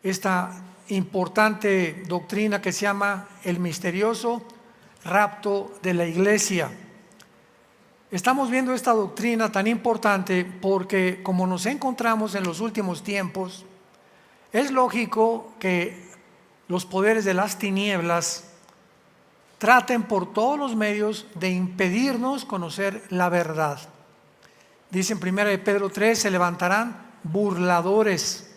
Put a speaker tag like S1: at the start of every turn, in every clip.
S1: esta importante doctrina que se llama el misterioso rapto de la iglesia. Estamos viendo esta doctrina tan importante porque como nos encontramos en los últimos tiempos, es lógico que los poderes de las tinieblas traten por todos los medios de impedirnos conocer la verdad. Dice en 1 Pedro 3, se levantarán burladores,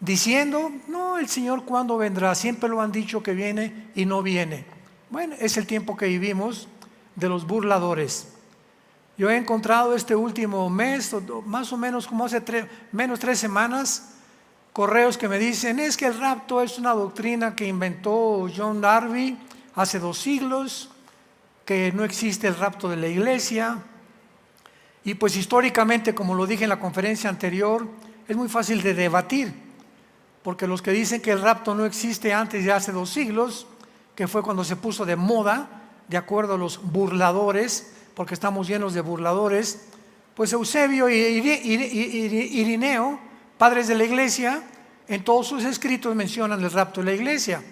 S1: diciendo, no, el Señor ¿cuándo vendrá? Siempre lo han dicho que viene y no viene. Bueno, es el tiempo que vivimos de los burladores. Yo he encontrado este último mes, más o menos como hace menos 3 semanas, correos que me dicen, es que el rapto es una doctrina que inventó John Darby hace 2 siglos, que no existe el rapto de la iglesia. Y pues históricamente, como lo dije en la conferencia anterior, es muy fácil de debatir, porque los que dicen que el rapto no existe antes de hace 2 siglos, que fue cuando se puso de moda, de acuerdo a los burladores, porque estamos llenos de burladores, pues Eusebio y Irineo, padres de la iglesia, en todos sus escritos mencionan el rapto de la iglesia.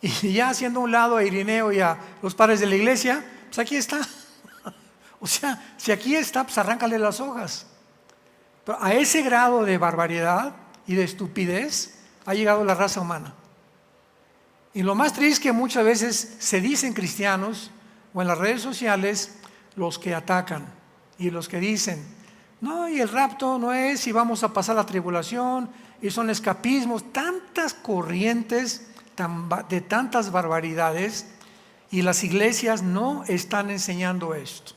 S1: Y ya haciendo a un lado a Irineo y a los padres de la iglesia, pues aquí está. O sea, si aquí está, pues arráncale las hojas. Pero a ese grado de barbaridad y de estupidez ha llegado la raza humana. Y lo más triste es que muchas veces se dicen cristianos o en las redes sociales los que atacan y los que dicen, no, y el rapto no es, y vamos a pasar la tribulación, y son escapismos, tantas corrientes de tantas barbaridades, y las iglesias no están enseñando esto.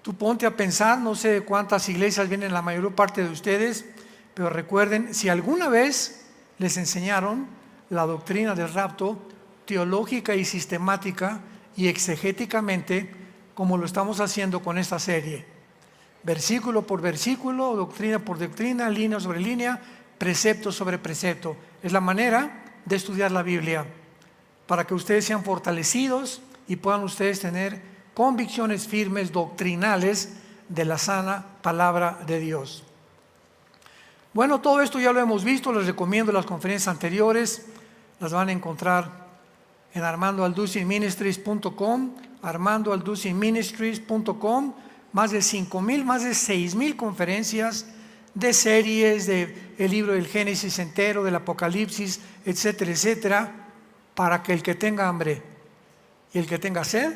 S1: Tú ponte a pensar, no sé cuántas iglesias vienen la mayor parte de ustedes, pero recuerden, si alguna vez les enseñaron la doctrina del rapto, teológica y sistemática y exegéticamente, como lo estamos haciendo con esta serie, versículo por versículo, doctrina por doctrina, línea sobre línea, precepto sobre precepto. Es la manera de estudiar la Biblia, para que ustedes sean fortalecidos y puedan ustedes tener convicciones firmes, doctrinales, de la sana palabra de Dios. Bueno, todo esto ya lo hemos visto, les recomiendo las conferencias anteriores, las van a encontrar en armandoalducinministries.com, armandoalducinministries.com, más de 5,000, más de 6,000 conferencias de series, de el libro del Génesis entero, del Apocalipsis, etcétera, etcétera, para que el que tenga hambre y el que tenga sed,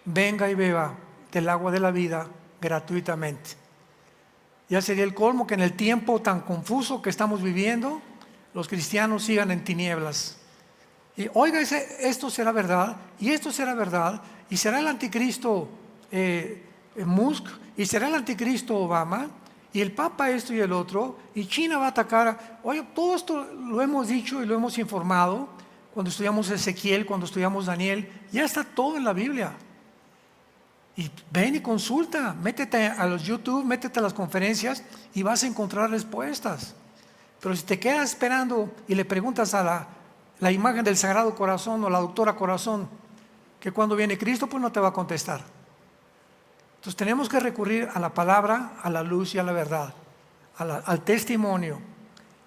S1: venga y beba del agua de la vida gratuitamente. Ya sería el colmo que en el tiempo tan confuso que estamos viviendo, los cristianos sigan en tinieblas. Y oiga, esto será verdad, y esto será verdad, y será el anticristo Musk, y será el anticristo Obama, y el Papa esto y el otro, y China va a atacar. Oye, todo esto lo hemos dicho y lo hemos informado cuando estudiamos Ezequiel, cuando estudiamos Daniel, ya está todo en la Biblia. Y ven y consulta, métete a los YouTube, métete a las conferencias y vas a encontrar respuestas. Pero si te quedas esperando y le preguntas a la imagen del Sagrado Corazón o la doctora Corazón que cuando viene Cristo, pues no te va a contestar. Entonces tenemos que recurrir a la palabra, a la luz y a la verdad, al testimonio,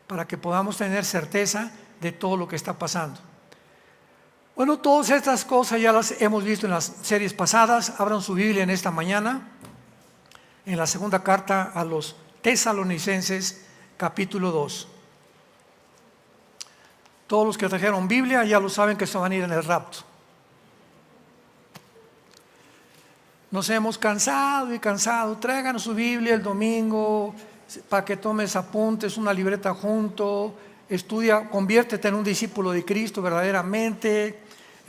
S1: para que podamos tener certeza de todo lo que está pasando. Bueno, todas estas cosas ya las hemos visto en las series pasadas. Abran su Biblia en esta mañana, en la segunda carta a los Tesalonicenses, capítulo 2. Todos los que trajeron Biblia ya lo saben que se van a ir en el rapto. Nos hemos cansado y cansado. Traigan su Biblia el domingo para que tomes apuntes, una libreta junto. Estudia, conviértete en un discípulo de Cristo verdaderamente.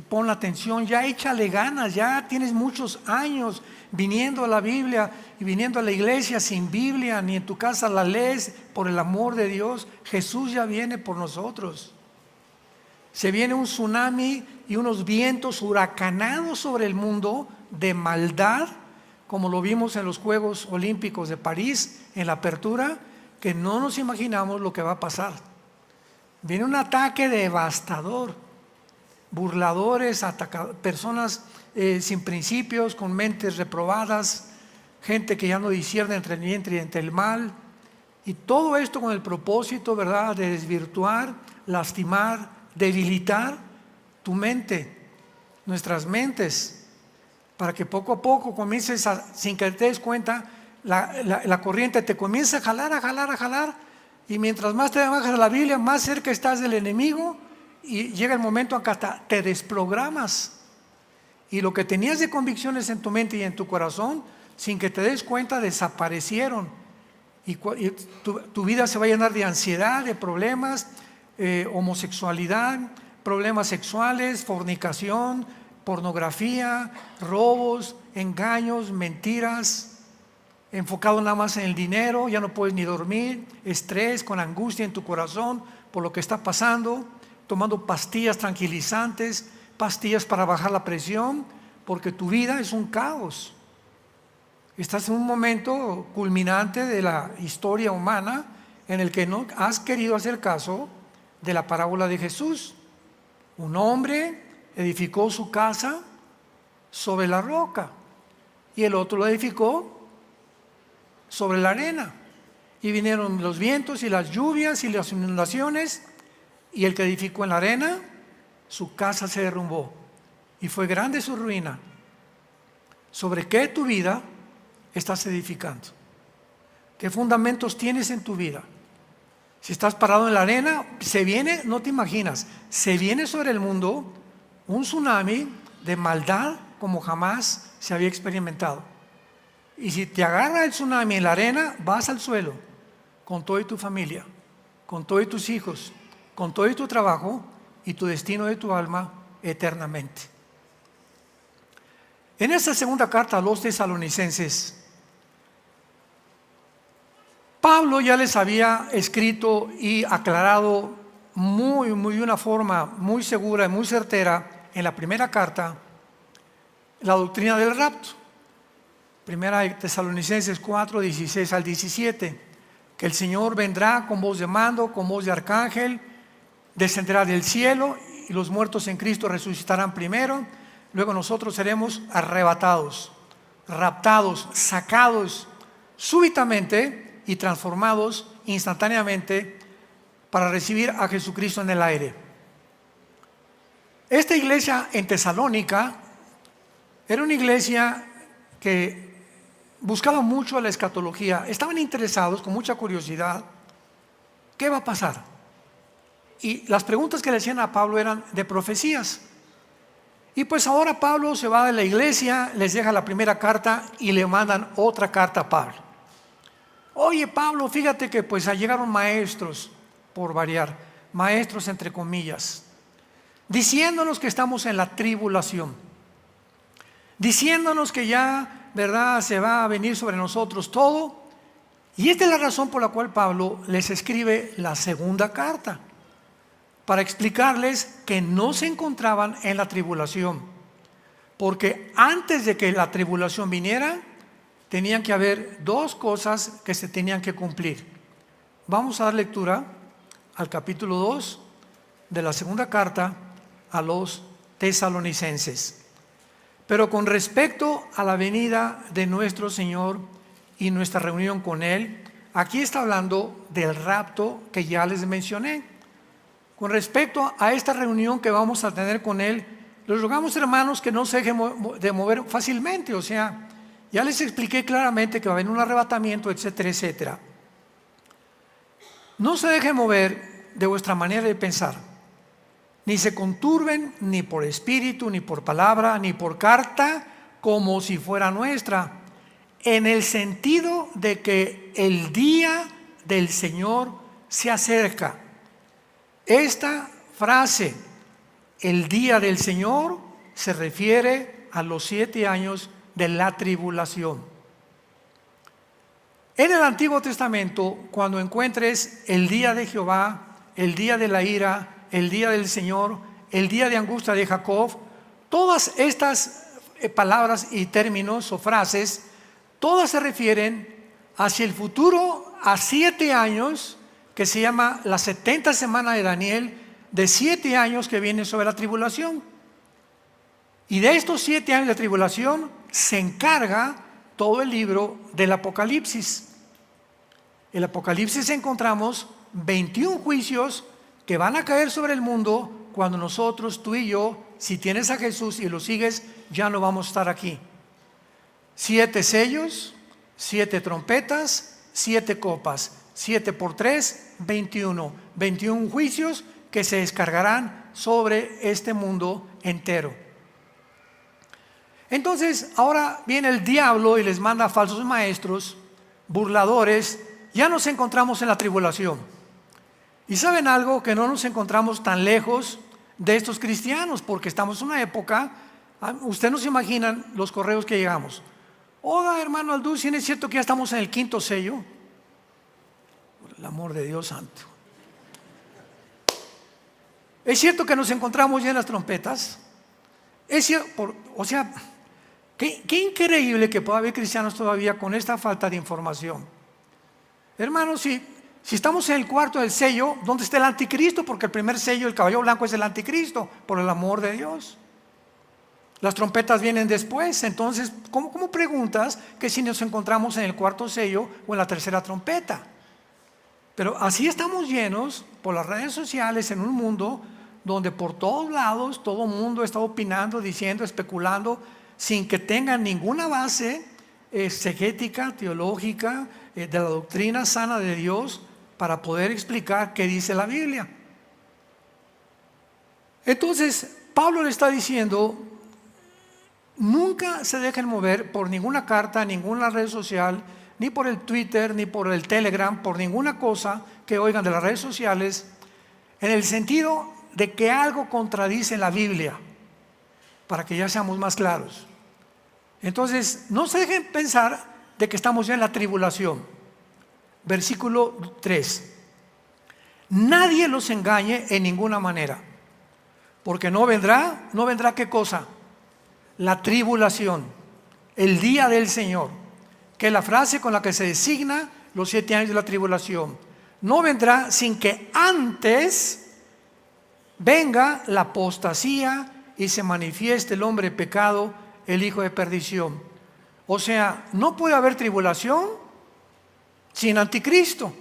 S1: Pon la atención, ya échale ganas, ya tienes muchos años viniendo a la Biblia y viniendo a la iglesia sin Biblia, ni en tu casa la lees. Por el amor de Dios, Jesús ya viene por nosotros. Se viene un tsunami y unos vientos huracanados sobre el mundo de maldad, como lo vimos en los Juegos Olímpicos de París, en la apertura, que no nos imaginamos lo que va a pasar. Viene un ataque devastador, burladores, personas sin principios, con mentes reprobadas, gente que ya no discierne entre el bien y entre el mal, Y todo esto con el propósito, ¿verdad?, de desvirtuar, lastimar, debilitar tu mente, nuestras mentes, para que poco a poco comiences sin que te des cuenta, la corriente te comienza a jalar, a jalar, a jalar, y mientras más te bajas a la Biblia, más cerca estás del enemigo, y llega el momento en que hasta te desprogramas. Y lo que tenías de convicciones en tu mente y en tu corazón, sin que te des cuenta, desaparecieron. Y tu vida se va a llenar de ansiedad, de problemas, homosexualidad, problemas sexuales, fornicación, pornografía, robos, engaños, mentiras, enfocado nada más en el dinero, ya no puedes ni dormir, estrés, con angustia en tu corazón por lo que está pasando, tomando pastillas tranquilizantes, pastillas para bajar la presión, porque tu vida es un caos. Estás en un momento culminante de la historia humana en el que no has querido hacer caso de la parábola de Jesús. Un hombre edificó su casa sobre la roca y el otro lo edificó sobre la arena. Y vinieron los vientos y las lluvias y las inundaciones, y el que edificó en la arena, su casa se derrumbó y fue grande su ruina. ¿Sobre qué tu vida estás edificando? ¿Qué fundamentos tienes en tu vida? Si estás parado en la arena, se viene, no te imaginas, se viene sobre el mundo un tsunami de maldad como jamás se había experimentado. Y si te agarra el tsunami en la arena, vas al suelo con toda tu familia, con todos tus hijos, con todo tu trabajo y tu destino de tu alma eternamente. En esta segunda carta a los tesalonicenses, Pablo ya les había escrito y aclarado de una forma muy segura y muy certera en la primera carta la doctrina del rapto. Primera de Tesalonicenses 4, 16 al 17, que el Señor vendrá con voz de mando, con voz de arcángel, descenderá del cielo y los muertos en Cristo resucitarán primero, luego nosotros seremos arrebatados, raptados, sacados súbitamente y transformados instantáneamente para recibir a Jesucristo en el aire. Esta iglesia en Tesalónica era una iglesia que buscaba mucho la escatología, estaban interesados con mucha curiosidad, ¿qué va a pasar? Y las preguntas que le hacían a Pablo eran de profecías. Y pues ahora Pablo se va de la iglesia, les deja la primera carta y le mandan otra carta a Pablo. Oye Pablo, fíjate que pues llegaron maestros, por variar, maestros entre comillas, diciéndonos que estamos en la tribulación, diciéndonos que ya, ¿verdad?, se va a venir sobre nosotros todo. Y esta es la razón por la cual Pablo les escribe la segunda carta, para explicarles que no se encontraban en la tribulación, porque antes de que la tribulación viniera, tenían que haber dos cosas que se tenían que cumplir. Vamos a dar lectura al capítulo 2 de la segunda carta a los tesalonicenses. Pero con respecto a la venida de nuestro Señor y nuestra reunión con Él, aquí está hablando del rapto que ya les mencioné. Con respecto a esta reunión que vamos a tener con Él, les rogamos, hermanos, que no se dejen de mover fácilmente. O sea, ya les expliqué claramente que va a haber un arrebatamiento, etcétera, etcétera. No se dejen mover de vuestra manera de pensar, ni se conturben ni por espíritu, ni por palabra, ni por carta, como si fuera nuestra, en el sentido de que el día del Señor se acerca. Esta frase, el día del Señor, se refiere a los 7 años de la tribulación. En el Antiguo Testamento, cuando encuentres el día de Jehová, el día de la ira, el día del Señor, el día de angustia de Jacob, todas estas palabras y términos o frases, todas se refieren hacia el futuro, a 7 años, que se llama la 70 semana de Daniel, de 7 años que vienen sobre la tribulación. Y de estos 7 años de tribulación se encarga todo el libro del Apocalipsis. el Apocalipsis encontramos 21 juicios que van a caer sobre el mundo cuando nosotros, tú y yo, si tienes a Jesús y lo sigues, ya no vamos a estar aquí. 7 sellos, 7 trompetas, 7 copas, 7 por 3, 21. 21 juicios que se descargarán sobre este mundo entero. Entonces, ahora viene el diablo y les manda falsos maestros, burladores. Ya nos encontramos en la tribulación. Y ¿saben algo? Que no nos encontramos tan lejos de estos cristianos, porque estamos en una época, ustedes no se imaginan los correos que llegamos. Hola, hermano Alducin, ¿es cierto que ya estamos en el 5.º sello? Por el amor de Dios santo. ¿Es cierto que nos encontramos ya en las trompetas? Es cierto, o sea, qué increíble que pueda haber cristianos todavía con esta falta de información. Hermanos, si estamos en el 4.º del sello, ¿dónde está el anticristo? Porque el primer sello, el caballo blanco, es el anticristo, por el amor de Dios. Las trompetas vienen después. Entonces, ¿cómo preguntas que si nos encontramos en el 4.º sello o en la 3.ª trompeta? Pero así estamos llenos por las redes sociales en un mundo donde por todos lados todo el mundo está opinando, diciendo, especulando, sin que tengan ninguna base exegética, teológica, de la doctrina sana de Dios para poder explicar qué dice la Biblia. Entonces, Pablo le está diciendo, nunca se dejen mover por ninguna carta, ninguna red social, ni por el Twitter, ni por el Telegram, por ninguna cosa que oigan de las redes sociales, en el sentido de que algo contradice la Biblia, para que ya seamos más claros. Entonces, no se dejen pensar de que estamos ya en la tribulación. Versículo 3. Nadie los engañe en ninguna manera, porque no vendrá ¿qué cosa? La tribulación, el día del Señor, que es la frase con la que se designa los 7 años de la tribulación. No vendrá sin que antes venga la apostasía y se manifieste el hombre de pecado, el hijo de perdición. O sea, no puede haber tribulación sin anticristo.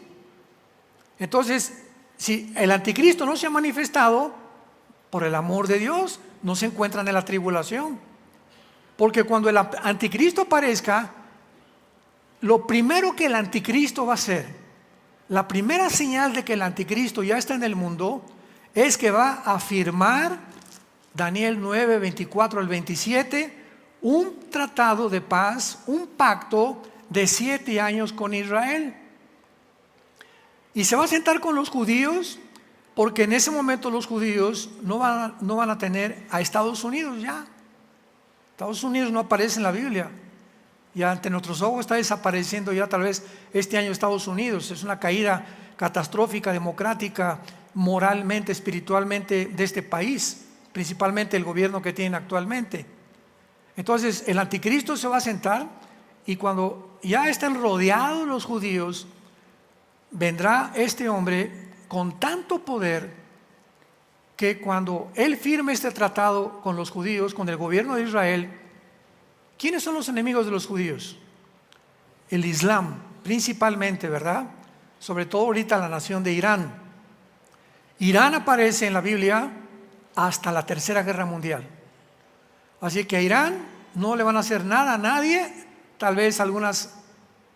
S1: Entonces, si el anticristo no se ha manifestado, por el amor de Dios, no se encuentran en la tribulación. Porque cuando el anticristo aparezca, lo primero que el anticristo va a hacer, la primera señal de que el anticristo ya está en el mundo, es que va a firmar, Daniel 9, 24 al 27, un tratado de paz, un pacto de 7 años con Israel. Y se va a sentar con los judíos, porque en ese momento los judíos no van a tener a Estados Unidos ya. Estados Unidos no aparece en la Biblia. Y ante nuestros ojos está desapareciendo ya tal vez este año Estados Unidos. Es una caída catastrófica, democrática, moralmente, espiritualmente de este país, principalmente el gobierno que tienen actualmente. Entonces el anticristo se va a sentar y cuando ya estén rodeados los judíos, vendrá este hombre con tanto poder que cuando él firme este tratado con los judíos, con el gobierno de Israel, ¿quiénes son los enemigos de los judíos? El Islam, principalmente, ¿verdad? Sobre todo ahorita la nación de Irán. Irán aparece en la Biblia hasta la Tercera Guerra Mundial. Así que a Irán no le van a hacer nada a nadie, tal vez algunos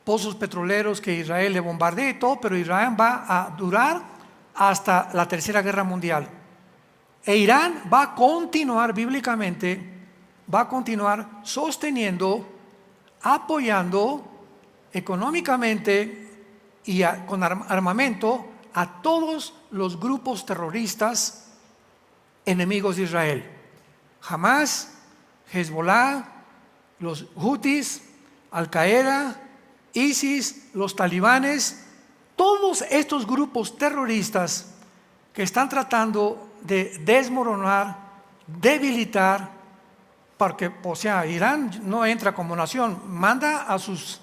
S1: pozos petroleros que Israel le bombardee y todo, pero Irán va a durar hasta la Tercera Guerra Mundial. E Irán va a continuar bíblicamente, va a continuar sosteniendo, apoyando económicamente y con armamento a todos los grupos terroristas enemigos de Israel. Hamas, Hezbollah, los Houthis, Al-Qaeda, ISIS, los talibanes, todos estos grupos terroristas que están tratando de desmoronar, debilitar, porque, o sea, Irán no entra como nación, manda a sus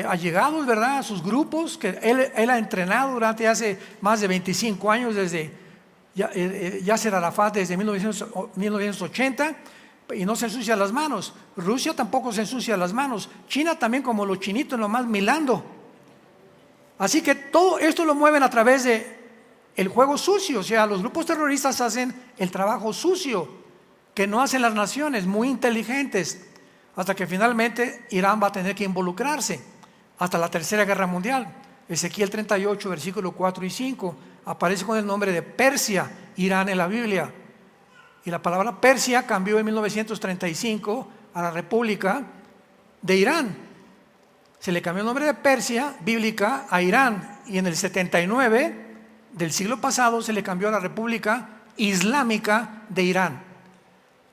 S1: allegados, ¿verdad? A sus grupos que él ha entrenado durante hace más de 25 años, desde Yasser Arafat, desde 1980, y no se ensucia las manos. Rusia tampoco se ensucia las manos. China también, como los chinitos, nomás milando. Así que todo esto lo mueven a través de el juego sucio. O sea, los grupos terroristas hacen el trabajo sucio que no hacen las naciones, muy inteligentes, hasta que finalmente Irán va a tener que involucrarse hasta la Tercera Guerra Mundial. Ezequiel 38, versículos 4 y 5, aparece con el nombre de Persia, Irán en la Biblia. Y la palabra Persia cambió en 1935 a la República de Irán. Se le cambió el nombre de Persia, bíblica, a Irán. Y en el 79 del siglo pasado se le cambió a la República Islámica de Irán.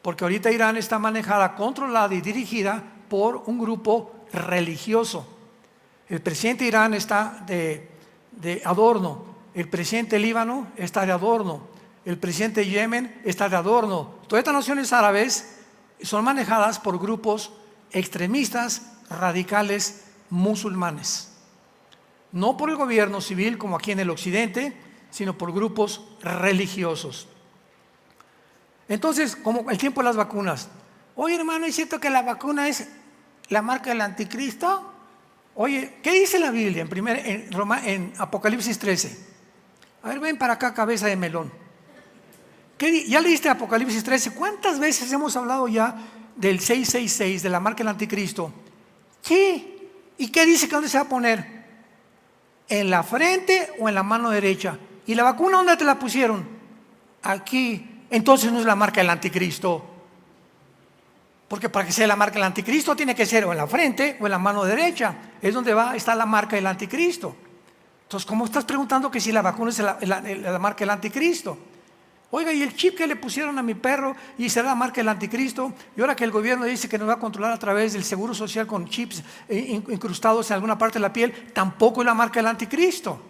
S1: Porque ahorita Irán está manejada, controlada y dirigida por un grupo religioso. El presidente de Irán está de adorno. El presidente de Líbano está de adorno. El presidente de Yemen está de adorno. Todas estas naciones árabes son manejadas por grupos extremistas, radicales, musulmanes. No por el gobierno civil como aquí en el occidente, sino por grupos religiosos. Entonces, como el tiempo de las vacunas. Oye, hermano, ¿es cierto que la vacuna es la marca del anticristo? Oye, ¿qué dice la Biblia en Apocalipsis 13? A ver, ven para acá, cabeza de melón. ¿Ya leíste Apocalipsis 13? ¿Cuántas veces hemos hablado ya del 666, de la marca del anticristo? ¿Qué? ¿Y qué dice que dónde se va a poner? ¿En la frente o en la mano derecha? ¿Y la vacuna dónde te la pusieron? Aquí. Entonces no es la marca del anticristo. Porque para que sea la marca del anticristo tiene que ser o en la frente o en la mano derecha. Es donde está la marca del anticristo. Entonces, ¿cómo estás preguntando que si la vacuna es la marca del anticristo? Oiga, ¿y el chip que le pusieron a mi perro y será la marca del anticristo? Y ahora que el gobierno dice que nos va a controlar a través del seguro social con chips incrustados en alguna parte de la piel, tampoco es la marca del anticristo.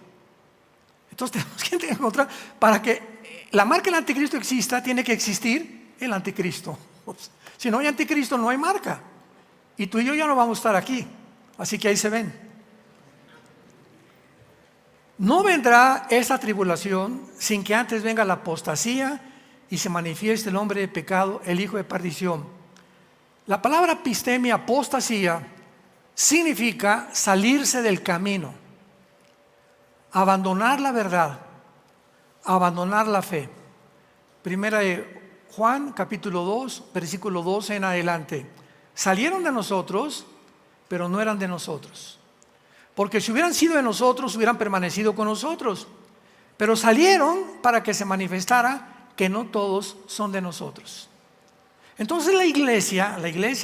S1: Entonces tenemos que encontrar, para que la marca del anticristo exista, tiene que existir el anticristo. Si no hay anticristo, no hay marca. Y tú y yo ya no vamos a estar aquí. Así que ahí se ven. No vendrá esa tribulación sin que antes venga la apostasía y se manifieste el hombre de pecado, el hijo de perdición. La palabra pistemia, apostasía, significa salirse del camino, abandonar la verdad, abandonar la fe. Primera de Juan, capítulo 2, versículo 12 en adelante. Salieron de nosotros, pero no eran de nosotros. Porque si hubieran sido de nosotros, hubieran permanecido con nosotros. Pero salieron para que se manifestara que no todos son de nosotros. Entonces la iglesia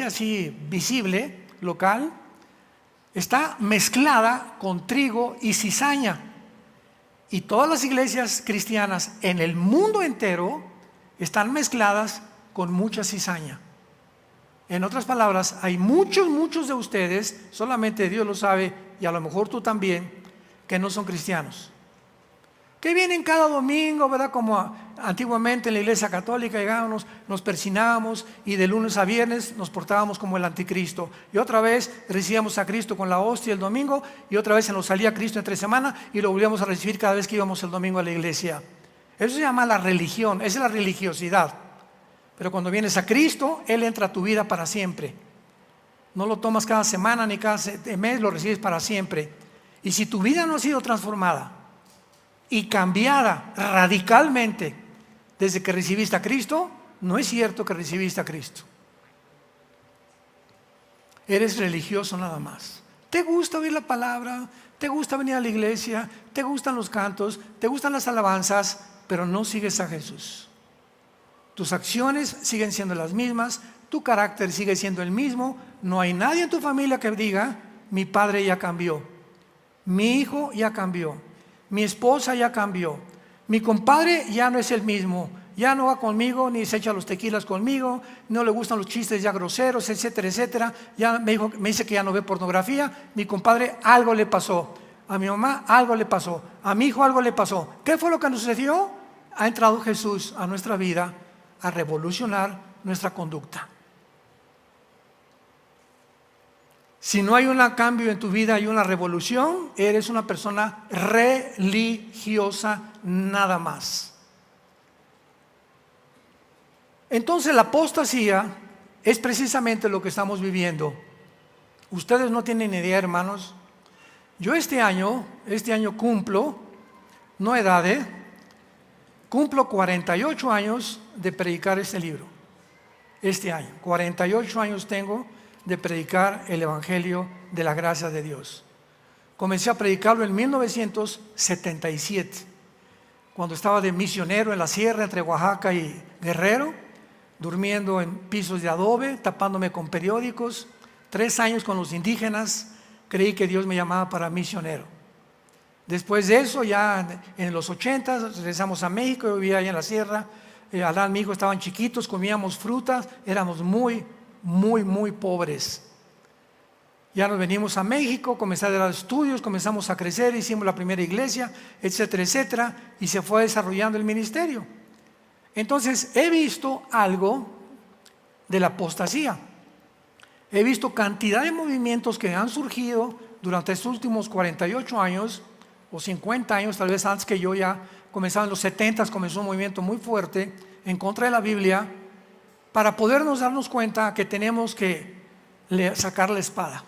S1: así visible, local, está mezclada con trigo y cizaña. Y todas las iglesias cristianas en el mundo entero están mezcladas con mucha cizaña. En otras palabras, hay muchos de ustedes, solamente Dios lo sabe, y a lo mejor tú también, que no son cristianos. Que vienen cada domingo, ¿verdad? Como antiguamente en la iglesia católica llegábamos, nos persinábamos y de lunes a viernes nos portábamos como el anticristo. Y otra vez recibíamos a Cristo con la hostia el domingo y otra vez se nos salía Cristo entre semana y lo volvíamos a recibir cada vez que íbamos el domingo a la iglesia. Eso se llama la religión, esa es la religiosidad. Pero cuando vienes a Cristo, Él entra a tu vida para siempre. No lo tomas cada semana ni cada mes, lo recibes para siempre. Y si tu vida no ha sido transformada y cambiada radicalmente desde que recibiste a Cristo, no es cierto que recibiste a Cristo. Eres religioso nada más. ¿Te gusta oír la palabra? ¿Te gusta venir a la iglesia? ¿Te gustan los cantos? ¿Te gustan las alabanzas? Pero no sigues a Jesús. Tus acciones siguen siendo las mismas, tu carácter sigue siendo el mismo. No hay nadie en tu familia que diga, mi padre ya cambió, mi hijo ya cambió, mi esposa ya cambió, mi compadre ya no es el mismo, ya no va conmigo, ni se echa los tequilas conmigo, no le gustan los chistes ya groseros, etcétera, etcétera. Ya me dice que ya no ve pornografía, mi compadre algo le pasó, a mi mamá algo le pasó, a mi hijo algo le pasó. ¿Qué fue lo que nos sucedió? Ha entrado Jesús a nuestra vida a revolucionar nuestra conducta. Si no hay un cambio en tu vida y una revolución, eres una persona religiosa nada más. Entonces la apostasía es precisamente lo que estamos viviendo. Ustedes no tienen idea, hermanos, Yo este año cumplo, no edad, cumplo 48 años de predicar este libro. Este año, 48 años tengo de predicar el Evangelio de la gracia de Dios. Comencé a predicarlo en 1977, cuando estaba de misionero en la sierra entre Oaxaca y Guerrero, durmiendo en pisos de adobe, tapándome con periódicos. 3 años con los indígenas, creí que Dios me llamaba para misionero. Después de eso, ya en los 80 regresamos a México. Yo vivía allá en la sierra. Adán y mi hijo estaban chiquitos, comíamos frutas, éramos muy pobres. Ya nos venimos a México, comencé a dar estudios, comenzamos a crecer, hicimos la primera iglesia, etcétera, etcétera, y se fue desarrollando el ministerio. Entonces he visto algo de la apostasía. He visto cantidad de movimientos que han surgido durante estos últimos 48 años o 50 años, tal vez antes que yo. Ya comenzaba en los 70, comenzó un movimiento muy fuerte en contra de la Biblia, para podernos darnos cuenta que tenemos que sacar la espada.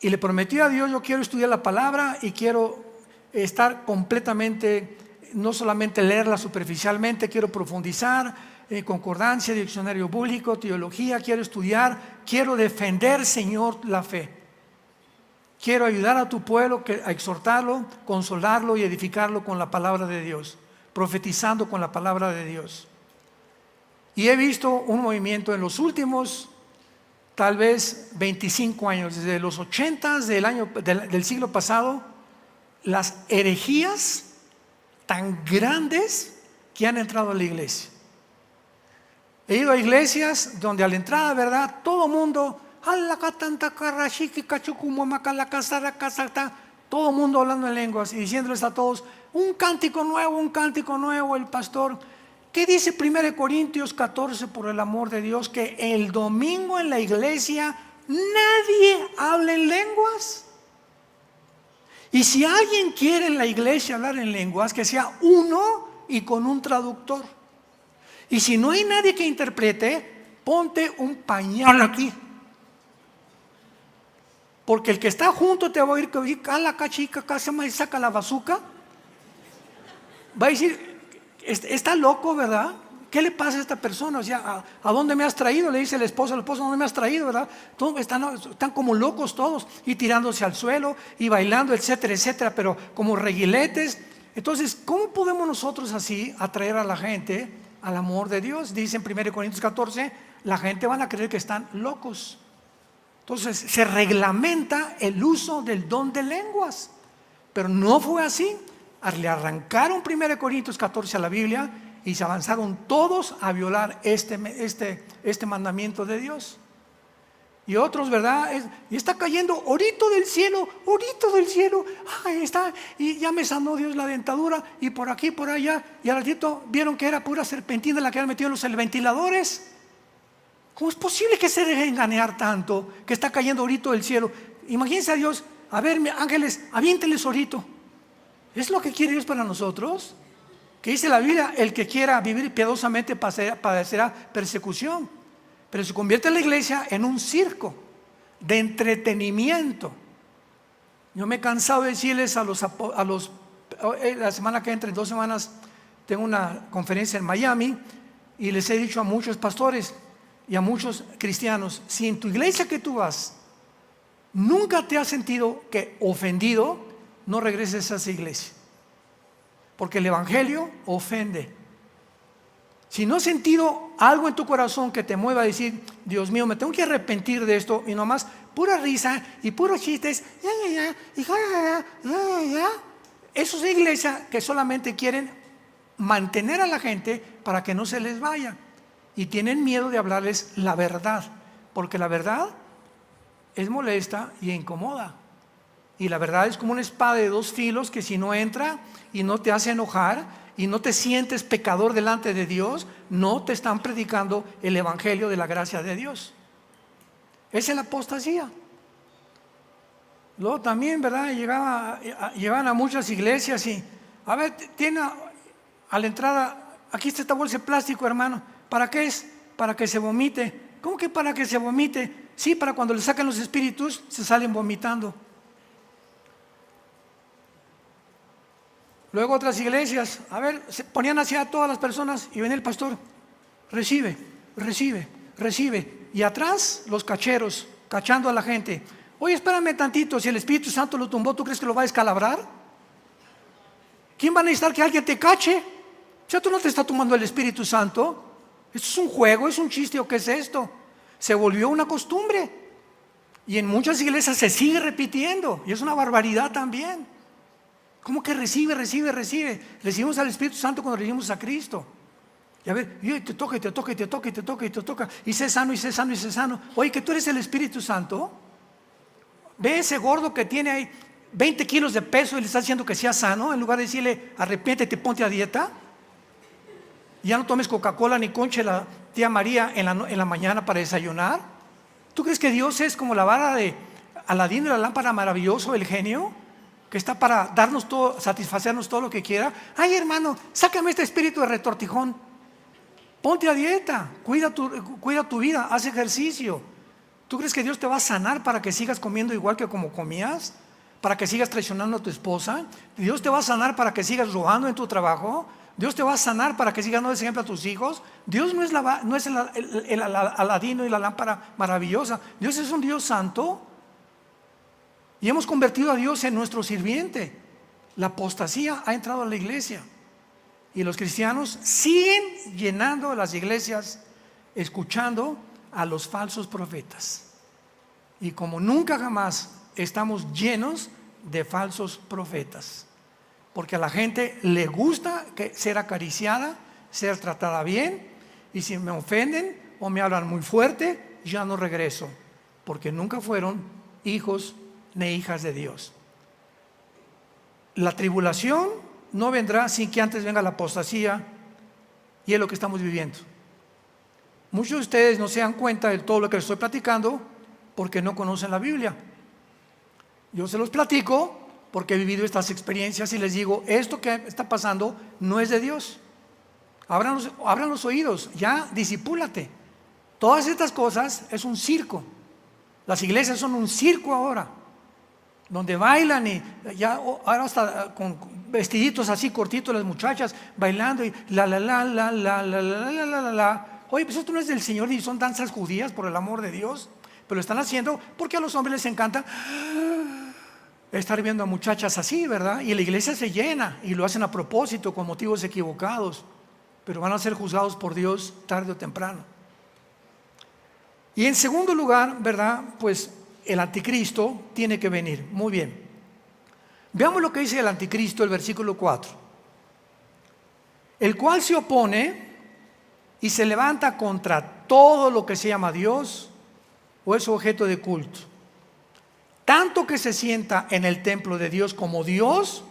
S1: Y le prometí a Dios: yo quiero estudiar la palabra y quiero estar completamente, no solamente leerla superficialmente, quiero profundizar, concordancia, diccionario bíblico, teología, quiero estudiar, quiero defender, Señor, la fe. Quiero ayudar a tu pueblo, a exhortarlo, consolarlo y edificarlo con la palabra de Dios, profetizando con la palabra de Dios. Y he visto un movimiento en los últimos, tal vez 25 años, desde los 80 del siglo pasado, las herejías tan grandes que han entrado a la iglesia. He ido a iglesias donde a la entrada, ¿verdad?, todo mundo, todo mundo hablando en lenguas y diciéndoles a todos: un cántico nuevo, el pastor. ¿Qué dice 1 Corintios 14, por el amor de Dios? Que el domingo en la iglesia nadie habla en lenguas. Y si alguien quiere en la iglesia hablar en lenguas, que sea uno y con un traductor. Y si no hay nadie que interprete, ponte un pañal aquí. Porque el que está junto te va a oír que dice: cala cachica, y saca la bazuca. Va a decir: está loco, ¿verdad? ¿Qué le pasa a esta persona? O sea, ¿a dónde me has traído? Le dice el esposo al esposo: ¿dónde me has traído, verdad? Todos están como locos todos, y tirándose al suelo y bailando, etcétera, etcétera, pero como reguiletes. Entonces, ¿cómo podemos nosotros así atraer a la gente al amor de Dios? Dice en 1 Corintios 14, la gente van a creer que están locos. Entonces se reglamenta el uso del don de lenguas, pero no fue así. Le arrancaron 1 Corintios 14 a la Biblia y se avanzaron todos a violar este mandamiento de Dios. Y otros, ¿verdad? Y está cayendo orito del cielo, ahí está, y ya me sanó Dios la dentadura, y por aquí, por allá, y al ratito vieron que era pura serpentina la que habían metido en los ventiladores. ¿Cómo es posible que se deje engañar tanto, que está cayendo orito del cielo? Imagínense a Dios: a ver, ángeles, aviénteles orito. ¿Es lo que quiere Dios para nosotros? Que dice la Biblia: el que quiera vivir piadosamente padecerá persecución. Pero se convierte la iglesia en un circo de entretenimiento. Yo me he cansado de decirles la semana que entra, en 2 semanas, tengo una conferencia en Miami, y les he dicho a muchos pastores y a muchos cristianos: si en tu iglesia que tú vas nunca te has sentido ofendido, no regreses a esa iglesia, porque el evangelio ofende. Si no has sentido algo en tu corazón que te mueva a decir: Dios mío, me tengo que arrepentir de esto, y nomás pura risa y puros chistes, eso es iglesia que solamente quieren mantener a la gente para que no se les vaya, y tienen miedo de hablarles la verdad, porque la verdad es molesta y incomoda. Y la verdad es como una espada de 2 filos que, si no entra y no te hace enojar y no te sientes pecador delante de Dios, no te están predicando el evangelio de la gracia de Dios. Esa es la apostasía. Luego también, ¿verdad?, llegaban a muchas iglesias y: a ver, tiene a la entrada, aquí está esta bolsa de plástico, hermano. ¿Para qué es? Para que se vomite. ¿Cómo que para que se vomite? Sí, para cuando le sacan los espíritus se salen vomitando. Luego otras iglesias, a ver, se ponían así a todas las personas y venía el pastor, recibe, recibe, recibe. Y atrás los cacheros, cachando a la gente. Oye, espérame tantito, si el Espíritu Santo lo tumbó, ¿tú crees que lo va a descalabrar? ¿Quién va a necesitar que alguien te cache? O sea, tú no te está tumbando el Espíritu Santo. ¿Esto es un juego, es un chiste o qué es esto? Se volvió una costumbre. Y en muchas iglesias se sigue repitiendo. Y es una barbaridad también. ¿Cómo que recibe, recibe, recibe? Recibimos al Espíritu Santo cuando recibimos a Cristo. Y a ver, y te toca, y te toca, y te toca, y te toca, y te toca. Y sé sano, y sé sano, y sé sano. Oye, que tú eres el Espíritu Santo. Ve ese gordo que tiene ahí 20 kilos de peso y le está diciendo que sea sano. En lugar de decirle, arrepiéntete, ponte a dieta. Ya no tomes Coca-Cola ni conche la tía María en la mañana para desayunar. ¿Tú crees que Dios es como la vara de Aladín y la lámpara maravilloso, el genio, que está para darnos todo, satisfacernos todo lo que quiera? Ay, hermano, sácame este espíritu de retortijón. Ponte a dieta, cuida tu vida, haz ejercicio. ¿Tú crees que Dios te va a sanar para que sigas comiendo igual que como comías? ¿Para que sigas traicionando a tu esposa? ¿Dios te va a sanar para que sigas robando en tu trabajo? ¿Dios te va a sanar para que sigas dando ejemplo a tus hijos? Dios no es el Aladino y la lámpara maravillosa. Dios es un Dios santo. Y hemos convertido a Dios en nuestro sirviente. La apostasía ha entrado a la iglesia. Y los cristianos siguen llenando las iglesias, escuchando a los falsos profetas. Y como nunca jamás estamos llenos de falsos profetas. Porque a la gente le gusta ser acariciada, ser tratada bien. Y si me ofenden o me hablan muy fuerte, ya no regreso. Porque nunca fueron hijos ni hijas de Dios. La tribulación no vendrá sin que antes venga la apostasía. Y es lo que estamos viviendo. Muchos de ustedes no se dan cuenta de todo lo que les estoy platicando porque no conocen la Biblia. Yo se los platico porque he vivido estas experiencias y les digo, esto que está pasando no es de Dios. Abran los oídos, ya discipúlate. Todas estas cosas es un circo. Las iglesias son un circo ahora, donde bailan y ya ahora hasta con vestiditos así cortitos las muchachas bailando y la la la la la la la la la la la. Oye, pues esto no es del Señor ni son danzas judías, por el amor de Dios. Pero lo están haciendo porque a los hombres les encanta estar viendo a muchachas así, ¿verdad? Y la iglesia se llena y lo hacen a propósito con motivos equivocados, pero van a ser juzgados por Dios tarde o temprano. Y en segundo lugar, ¿verdad? Pues el anticristo tiene que venir. Muy bien. Veamos lo que dice el anticristo, el versículo 4. El cual se opone y se levanta contra todo lo que se llama Dios o es objeto de culto. Tanto que se sienta en el templo de Dios como Dios,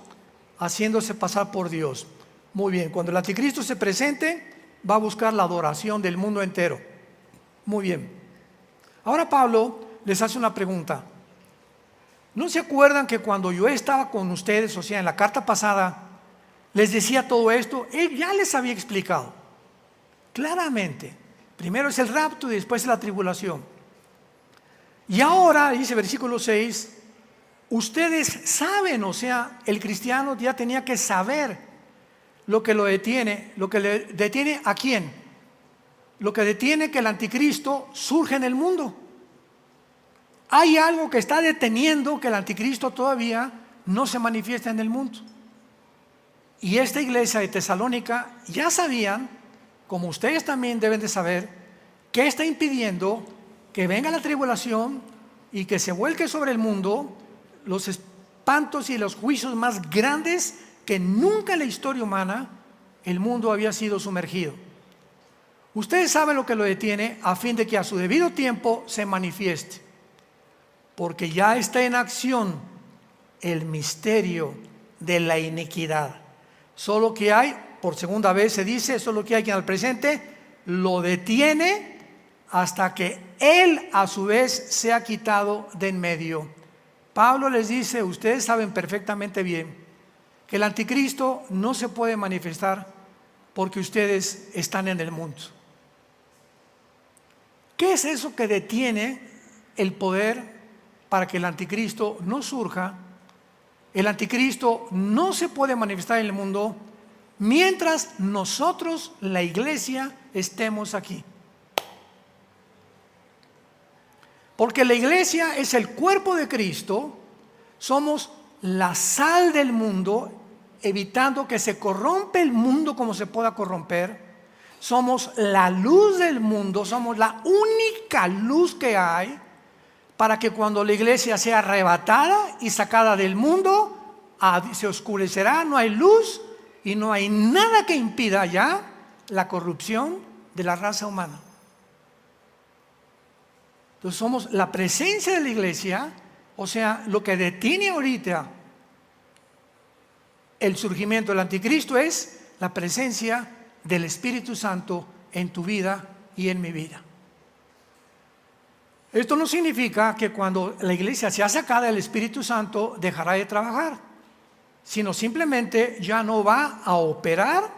S1: haciéndose pasar por Dios. Muy bien, cuando el anticristo se presente, va a buscar la adoración del mundo entero. Muy bien. Ahora Pablo les hace una pregunta. ¿No se acuerdan que cuando yo estaba con ustedes, o sea, en la carta pasada, les decía todo esto? Él ya les había explicado claramente. Primero es el rapto y después es la tribulación. Y ahora, dice versículo 6, ustedes saben, o sea, el cristiano ya tenía que saber lo que lo detiene. ¿Lo que le detiene a quién? Lo que detiene que el anticristo surge en el mundo. Hay algo que está deteniendo que el anticristo todavía no se manifiesta en el mundo. Y esta iglesia de Tesalónica ya sabían, como ustedes también deben de saber, que está impidiendo que venga la tribulación y que se vuelque sobre el mundo los espantos y los juicios más grandes que nunca en la historia humana el mundo había sido sumergido. Ustedes saben lo que lo detiene a fin de que a su debido tiempo se manifieste, porque ya está en acción el misterio de la iniquidad. Solo que hay, por segunda vez se dice, solo que hay quien al presente lo detiene hasta que él a su vez sea quitado de en medio. Pablo les dice, ustedes saben perfectamente bien que el anticristo no se puede manifestar porque ustedes están en el mundo. ¿Qué es eso que detiene el poder para que el anticristo no surja El anticristo no se puede manifestar en el mundo mientras nosotros, la iglesia, estemos aquí. Porque la iglesia es el cuerpo de Cristo, somos la sal del mundo, evitando que se corrompe el mundo como se pueda corromper. Somos la luz del mundo, somos la única luz que hay para que cuando la iglesia sea arrebatada y sacada del mundo, se oscurecerá, no hay luz y no hay nada que impida ya la corrupción de la raza humana. Entonces somos la presencia de la iglesia, o sea, lo que detiene ahorita el surgimiento del anticristo es la presencia del Espíritu Santo en tu vida y en mi vida. Esto no significa que cuando la iglesia sea sacada, el Espíritu Santo dejará de trabajar, sino simplemente ya no va a operar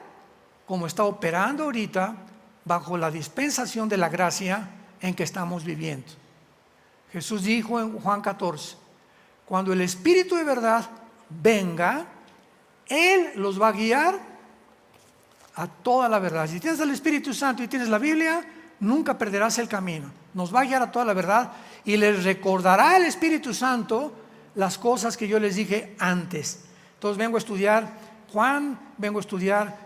S1: como está operando ahorita bajo la dispensación de la gracia en que estamos viviendo. Jesús dijo en Juan 14, cuando el Espíritu de verdad venga, Él los va a guiar a toda la verdad. Si tienes el Espíritu Santo y tienes la Biblia, nunca perderás el camino. Nos va a guiar a toda la verdad y les recordará el Espíritu Santo las cosas que yo les dije antes. Entonces vengo a estudiar Juan, vengo a estudiar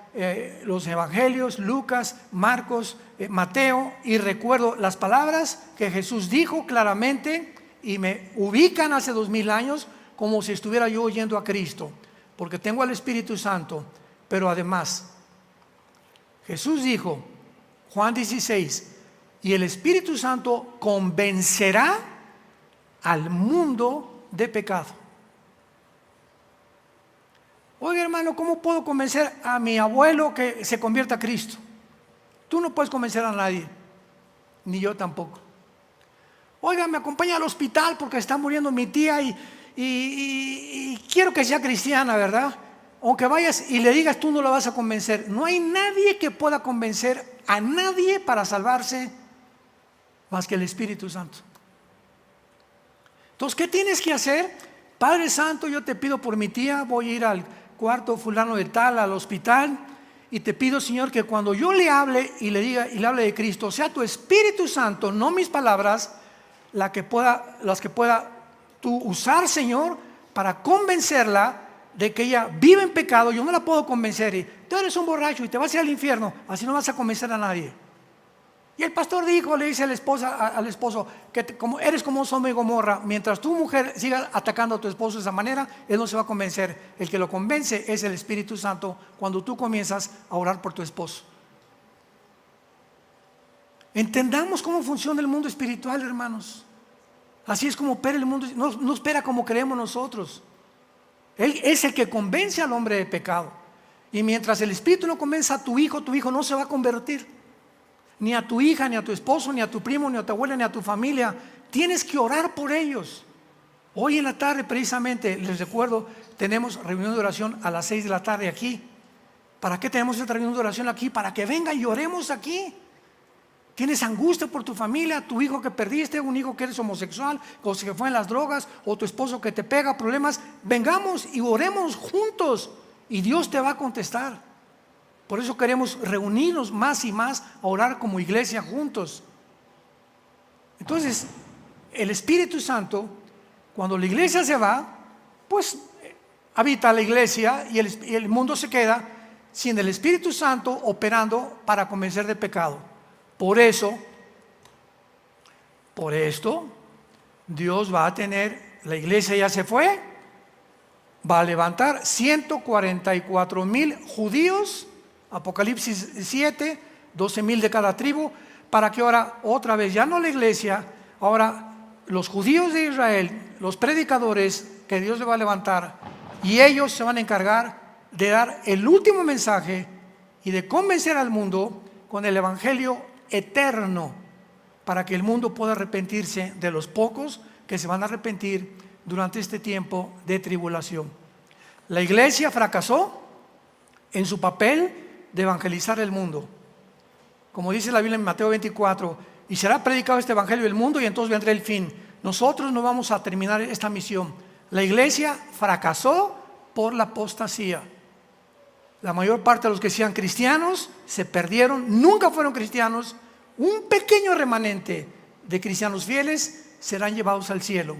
S1: los evangelios, Lucas, Marcos, Mateo, y recuerdo las palabras que Jesús dijo claramente y me ubican hace 2000 años como si estuviera yo oyendo a Cristo, porque tengo al Espíritu Santo. Pero además Jesús dijo, Juan 16, y el Espíritu Santo convencerá al mundo de pecado. Oiga, hermano, ¿cómo puedo convencer a mi abuelo que se convierta a Cristo? Tú no puedes convencer a nadie, ni yo tampoco. Oiga, me acompaña al hospital porque está muriendo mi tía y quiero que sea cristiana, ¿verdad? Aunque vayas y le digas, tú no la vas a convencer. No hay nadie que pueda convencer a nadie para salvarse más que el Espíritu Santo. Entonces, ¿qué tienes que hacer? Padre Santo, yo te pido por mi tía, voy a ir al cuarto fulano de tal, al hospital, y te pido, Señor, que cuando yo le hable y le diga y le hable de Cristo, sea tu Espíritu Santo, no mis palabras, las que pueda tú usar, Señor, para convencerla de que ella vive en pecado. Yo no la puedo convencer y tú eres un borracho y te vas a ir al infierno, así no vas a convencer a nadie. Y el pastor dijo, le dice al esposo, que como eres como un Sodoma y Gomorra, mientras tu mujer siga atacando a tu esposo de esa manera, él no se va a convencer. El que lo convence es el Espíritu Santo cuando tú comienzas a orar por tu esposo. Entendamos cómo funciona el mundo espiritual, hermanos. Así es como opera el mundo, no espera como creemos nosotros. Él es el que convence al hombre de pecado. Y mientras el Espíritu no convence a tu hijo no se va a convertir. Ni a tu hija, ni a tu esposo, ni a tu primo, ni a tu abuela, ni a tu familia. Tienes que orar por ellos. Hoy en la tarde precisamente, les recuerdo, tenemos reunión de oración a las 6 de la tarde aquí. ¿Para qué tenemos esta reunión de oración aquí? Para que venga y oremos aquí. Tienes angustia por tu familia, tu hijo que perdiste, un hijo que eres homosexual, o que fue en las drogas, o tu esposo que te pega, problemas. Vengamos y oremos juntos y Dios te va a contestar. Por eso queremos reunirnos más y más a orar como iglesia juntos. Entonces, el Espíritu Santo, cuando la iglesia se va, pues habita la iglesia y el mundo se queda sin el Espíritu Santo operando para convencer de pecado. Por esto, Dios va a tener, la iglesia ya se fue, va a levantar 144,000 judíos, Apocalipsis 7, 12,000 de cada tribu, para que ahora otra vez, ya no la iglesia, ahora los judíos de Israel, los predicadores que Dios le va a levantar, y ellos se van a encargar de dar el último mensaje y de convencer al mundo con el evangelio eterno, para que el mundo pueda arrepentirse de los pocos que se van a arrepentir durante este tiempo de tribulación. La iglesia fracasó en su papel de evangelizar el mundo. Como dice la Biblia en Mateo 24, y será predicado este evangelio del mundo y entonces vendrá el fin. Nosotros no vamos a terminar esta misión La iglesia fracasó por la apostasía. La mayor parte de los que sean cristianos se perdieron, nunca fueron cristianos. Un pequeño remanente de cristianos fieles serán llevados al cielo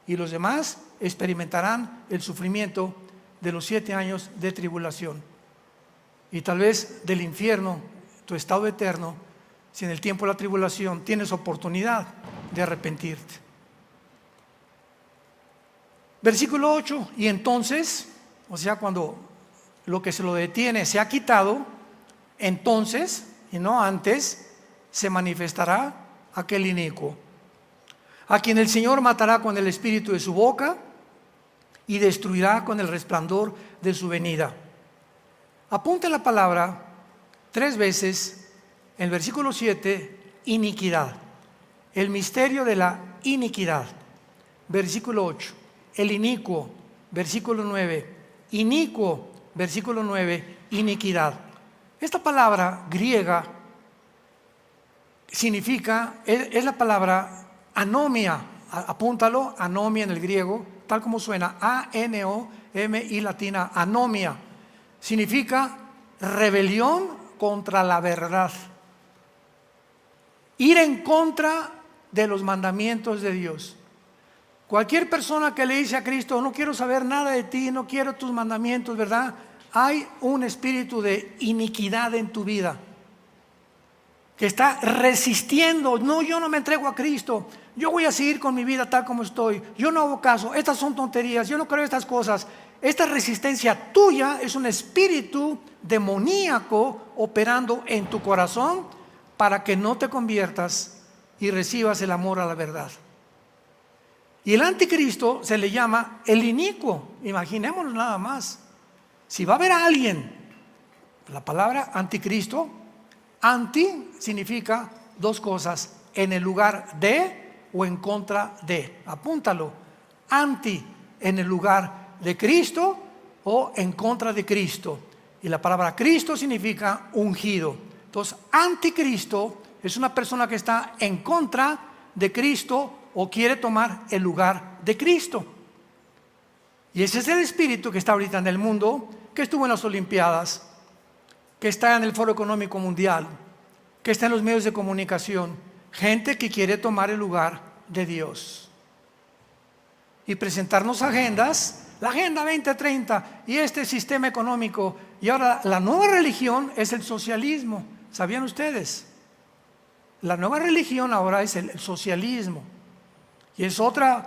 S1: y los demás experimentarán el sufrimiento de los 7 años de tribulación y tal vez del infierno, tu estado eterno, si en el tiempo de la tribulación tienes oportunidad de arrepentirte. Versículo 8, y entonces, o sea, cuando lo que se lo detiene se ha quitado, entonces, y no antes, se manifestará aquel inicuo, a quien el Señor matará con el espíritu de su boca y destruirá con el resplandor de su venida. Apunte la palabra 3 veces en el versículo 7, iniquidad, el misterio de la iniquidad. Versículo 8, el inicuo, versículo 9, inicuo, versículo 9, iniquidad. Esta palabra griega significa, es la palabra anomia, apúntalo, anomia en el griego, tal como suena, A-N-O-M-I latina, anomia. Significa rebelión contra la verdad. Ir en contra de los mandamientos de Dios. Cualquier persona que le dice a Cristo, no quiero saber nada de ti, no quiero tus mandamientos, ¿verdad? Hay un espíritu de iniquidad en tu vida que está resistiendo. No, yo no me entrego a Cristo, yo voy a seguir con mi vida tal como estoy, yo no hago caso, estas son tonterías, yo no creo estas cosas. Esta resistencia tuya es un espíritu demoníaco operando en tu corazón para que no te conviertas y recibas el amor a la verdad. Y el anticristo se le llama el inicuo. Imaginémonos nada más. Si va a haber a alguien, la palabra anticristo, anti significa 2 cosas, en el lugar de o en contra de. Apúntalo. Anti, en el lugar de Cristo o en contra de Cristo. Y la palabra Cristo significa ungido. Entonces, anticristo es una persona que está en contra de Cristo o quiere tomar el lugar de Cristo. Y ese es el espíritu que está ahorita en el mundo, que estuvo en las Olimpiadas, que está en el Foro Económico Mundial, que está en los medios de comunicación. Gente que quiere tomar el lugar de Dios y presentarnos agendas, la Agenda 2030 y este sistema económico. Y ahora la nueva religión es el socialismo. ¿Sabían ustedes? La nueva religión ahora es el socialismo. Y es otro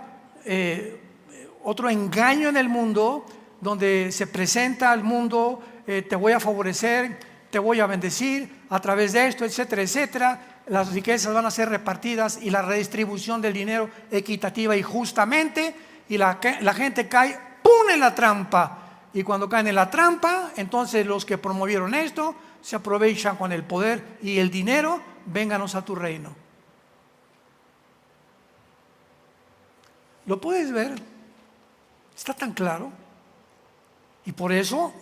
S1: engaño en el mundo, donde se presenta al mundo, te voy a favorecer, te voy a bendecir a través de esto, etcétera, etcétera. Las riquezas van a ser repartidas y la redistribución del dinero equitativa y justamente, y la gente cae, ¡pum!, en la trampa. Y cuando caen en la trampa, entonces los que promovieron esto se aprovechan con el poder y el dinero. Vénganos a tu reino. ¿Lo puedes ver? Está tan claro. Y por eso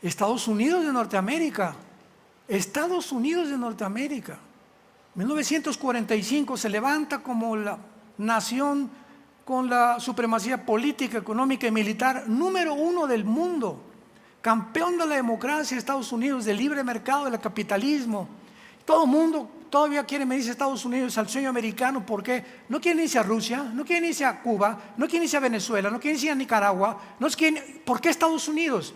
S1: Estados Unidos de Norteamérica, Estados Unidos de Norteamérica, 1945 se levanta como la nación con la supremacía política, económica y militar número 1 del mundo, campeón de la democracia, Estados Unidos, del libre mercado, del capitalismo. Todo el mundo todavía quiere medirse a Estados Unidos, al sueño americano. ¿Por qué? No quieren irse a Rusia, no quieren irse a Cuba, no quieren irse a Venezuela, no quieren irse a Nicaragua. ¿Por qué Estados Unidos?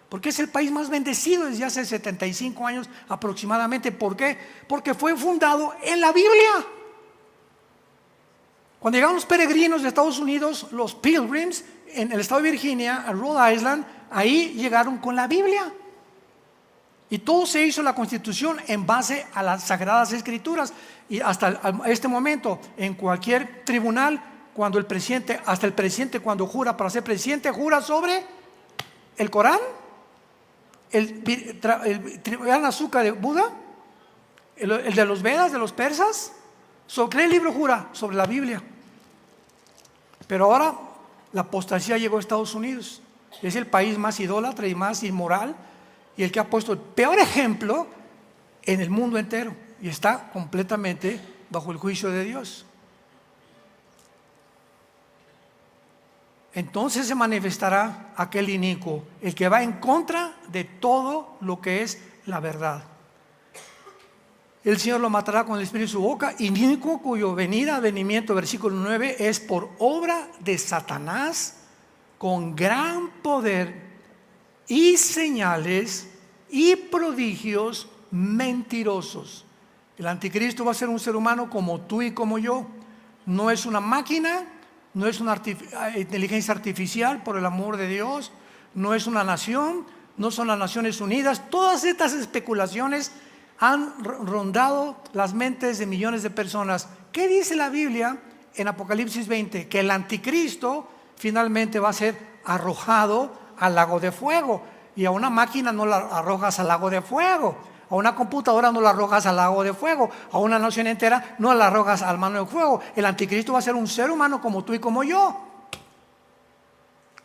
S1: Porque es el país más bendecido desde hace 75 años aproximadamente. ¿Por qué? Porque fue fundado en la Biblia. Cuando llegaron los peregrinos de Estados Unidos, los Pilgrims, en el estado de Virginia, en Rhode Island, ahí llegaron con la Biblia. Y todo se hizo la Constitución en base a las Sagradas Escrituras. Y hasta este momento, en cualquier tribunal, cuando el presidente, hasta el presidente cuando jura para ser presidente, jura sobre el Corán, el Gran Azúcar de Buda, el de los Vedas, de los persas. ¿Sobre qué libro jura? Sobre la Biblia. Pero ahora la apostasía llegó a Estados Unidos. Es el país más idólatra y más inmoral, y el que ha puesto el peor ejemplo en el mundo entero, y está completamente bajo el juicio de Dios. entonces se manifestará aquel inicuo, el que va en contra de todo lo que es la verdad. El Señor lo matará con el espíritu de su boca, inicuo cuyo venimiento, versículo 9, es por obra de Satanás, con gran poder y señales y prodigios mentirosos. El anticristo va a ser un ser humano como tú y como yo. No es una máquina, no es una inteligencia artificial, por el amor de Dios, no es una nación, no son las Naciones Unidas. Todas estas especulaciones han rondado las mentes de millones de personas. ¿Qué dice la Biblia en Apocalipsis 20? Que el anticristo finalmente va a ser arrojado al lago de fuego. Y a una máquina no la arrojas al lago de fuego, a una computadora no la arrojas al lago de fuego, a una nación entera no la arrojas al mano de fuego. El anticristo va a ser un ser humano como tú y como yo,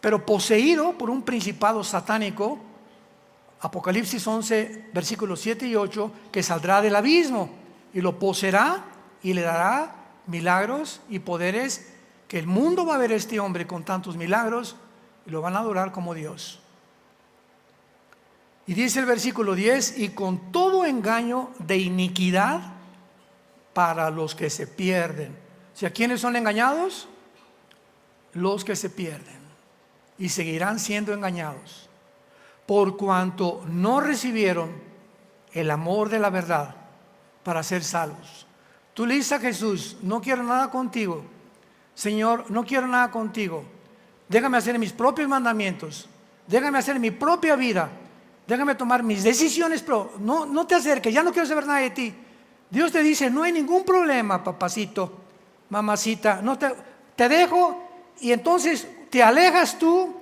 S1: pero poseído por un principado satánico. Apocalipsis 11, versículos 7 y 8, que saldrá del abismo y lo poseerá y le dará milagros y poderes, que el mundo va a ver a este hombre con tantos milagros y lo van a adorar como Dios. Y dice el versículo 10, y con todo engaño de iniquidad para los que se pierden. O sea, ¿quiénes son engañados? Los que se pierden y seguirán siendo engañados, por cuanto no recibieron el amor de la verdad para ser salvos. Tú le dices a Jesús: no quiero nada contigo, Señor, no quiero nada contigo, déjame hacer mis propios mandamientos, déjame hacer mi propia vida, déjame tomar mis decisiones, pero no te acerques, ya no quiero saber nada de ti. Dios te dice: no hay ningún problema, papacito, mamacita, no te dejo. Y entonces te alejas tú,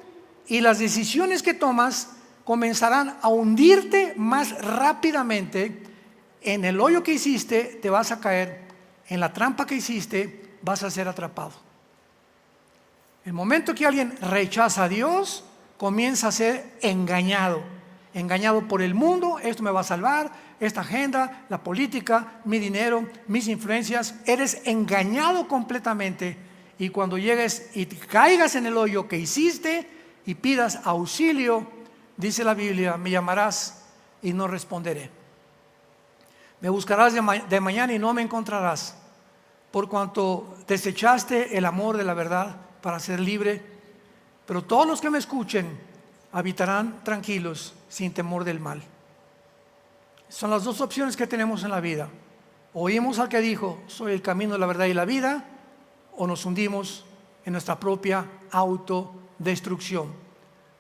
S1: y las decisiones que tomas comenzarán a hundirte más rápidamente en el hoyo que hiciste. Te vas a caer en la trampa que hiciste, vas a ser atrapado. El momento que alguien rechaza a Dios, comienza a ser engañado por el mundo. Esto me va a salvar, esta agenda, la política, mi dinero, mis influencias. Eres engañado completamente, y cuando llegues y caigas en el hoyo que hiciste y pidas auxilio, dice la Biblia: me llamarás y no responderé, me buscarás de mañana y no me encontrarás, por cuanto desechaste el amor de la verdad para ser libre. Pero todos los que me escuchen habitarán tranquilos, sin temor del mal. Son las dos opciones que tenemos en la vida: oímos al que dijo: soy el camino, la verdad y la vida, o nos hundimos en nuestra propia autodestrucción,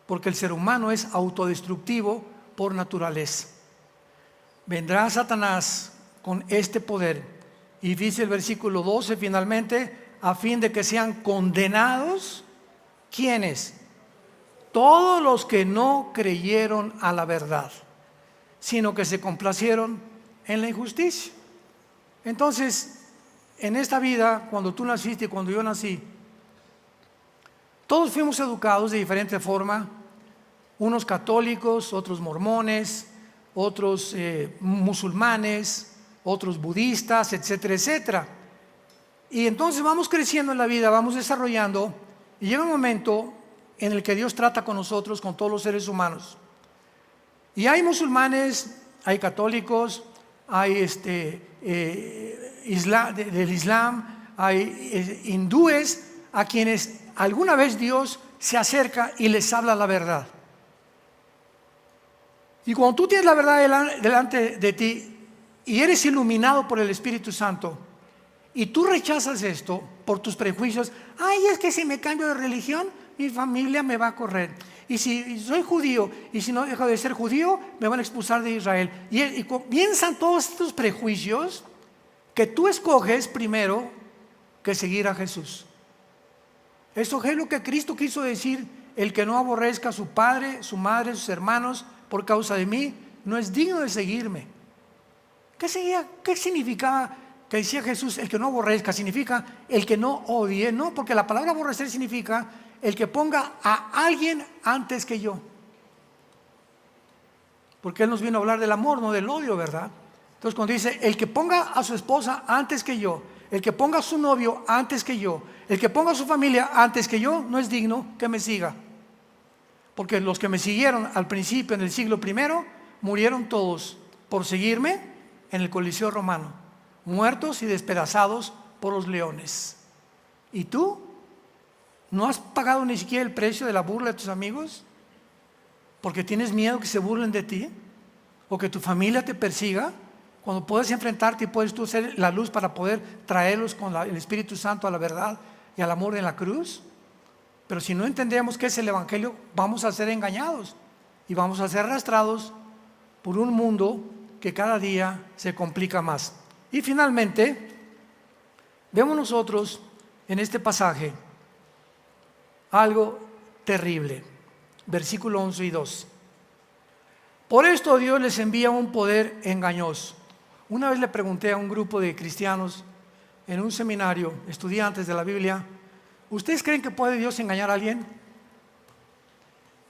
S1: porque el ser humano es autodestructivo por naturaleza. Vendrá Satanás con este poder, y dice el versículo 12 finalmente: a fin de que sean condenados, ¿quiénes? Todos los que no creyeron a la verdad, sino que se complacieron en la injusticia. Entonces, en esta vida, cuando tú naciste y cuando yo nací, todos fuimos educados de diferente forma. Unos católicos, otros mormones, otros musulmanes, otros budistas, etcétera, etcétera. Y entonces vamos creciendo en la vida, vamos desarrollando, y llega un momento en el que Dios trata con nosotros, con todos los seres humanos. Y hay musulmanes, hay católicos, hay del Islam, hay hindúes a quienes alguna vez Dios se acerca y les habla la verdad. Y cuando tú tienes la verdad delante de ti y eres iluminado por el Espíritu Santo, y tú rechazas esto por tus prejuicios: ay, es que si me cambio de religión, mi familia me va a correr, y si soy judío, y si no dejo de ser judío, me van a expulsar de Israel. Y comienzan todos estos prejuicios que tú escoges primero que seguir a Jesús. Eso es lo que Cristo quiso decir: el que no aborrezca a su padre, su madre, sus hermanos por causa de mí, no es digno de seguirme. ¿Qué significaba que decía Jesús? El que no aborrezca significa el que no odie. No, porque la palabra aborrecer significa el que ponga a alguien antes que yo, porque Él nos vino a hablar del amor, no del odio, ¿verdad? Entonces, cuando dice el que ponga a su esposa antes que yo, el que ponga a su novio antes que yo, el que ponga a su familia antes que yo, no es digno que me siga. Porque los que me siguieron al principio, en el siglo I, murieron todos por seguirme en el Coliseo Romano, muertos y despedazados por los leones. ¿Y tú? ¿No has pagado ni siquiera el precio de la burla de tus amigos? ¿Porque tienes miedo que se burlen de ti? ¿O que tu familia te persiga? Cuando puedes enfrentarte y puedes tú ser la luz para poder traerlos con el Espíritu Santo a la verdad y al amor en la cruz. Pero si no entendemos qué es el Evangelio, vamos a ser engañados y vamos a ser arrastrados por un mundo que cada día se complica más. Y finalmente, vemos nosotros en este pasaje algo terrible. Versículo 11 y 12. Por esto Dios les envía un poder engañoso. Una vez le pregunté a un grupo de cristianos en un seminario, estudiantes de la Biblia, ¿ustedes creen que puede Dios engañar a alguien?